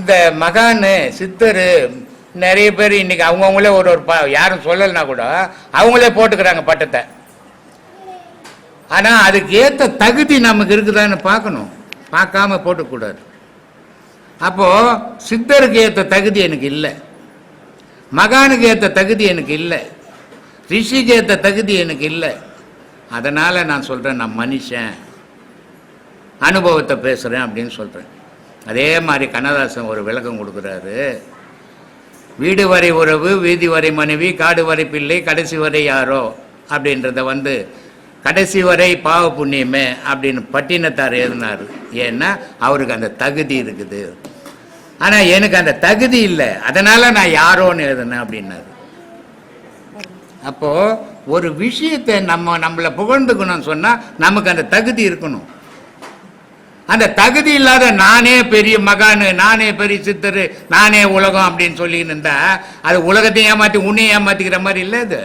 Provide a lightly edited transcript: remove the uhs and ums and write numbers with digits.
இந்த மகானு சித்தர் நிறைய பேர் இன்னைக்கு அவங்கவுங்களே ஒரு யாரும் சொல்லலைன்னா கூட அவங்களே போட்டுக்கிறாங்க பட்டத்தை. ஆனால் அதுக்கு ஏற்ற தகுதி நமக்கு இருக்குதான்னு பார்க்கணும், பார்க்காம போட்டுக்கூடாது. அப்போது சித்தருக்கு ஏற்ற தகுதி எனக்கு இல்லை, மகானுக்கு ஏற்ற தகுதி எனக்கு இல்லை, ரிஷிக்கு ஏற்ற தகுதி எனக்கு இல்லை. அதனால் நான் சொல்கிறேன், நான் மனுஷன், அனுபவத்தை பேசுகிறேன் அப்படின்னு சொல்கிறேன். அதே மாதிரி கண்ணதாசன் ஒரு விளக்கம் கொடுக்குறாரு. வீடு வரை உறவு, வீதி வரை மனைவி, காடு வரை பிள்ளை, கடைசி வரை யாரோ அப்படின்றத கடைசி வரை பாவ புண்ணியமே அப்படின்னு பட்டினத்தார் எழுதினார். ஏன்னா அவருக்கு அந்த தகுதி இருக்குது. ஆனால் எனக்கு அந்த தகுதி இல்லை, அதனால் நான் யாரோன்னு எழுதுனேன் அப்படின்னாரு. அப்போது ஒரு விஷயத்தை நம்மளை புகழ்ந்துக்கணும்னு சொன்னால் நமக்கு அந்த தகுதி இருக்கணும். அந்த தகுதி இல்லாத நானே பெரிய மகானு, நானே பெரிய சித்தர், நானே உலகம் அப்படின்னு சொல்லின்னு இருந்தா அது உலகத்தையும் ஏமாற்றி உன்னையும் ஏமாற்றிக்கிற மாதிரி இல்லை. இது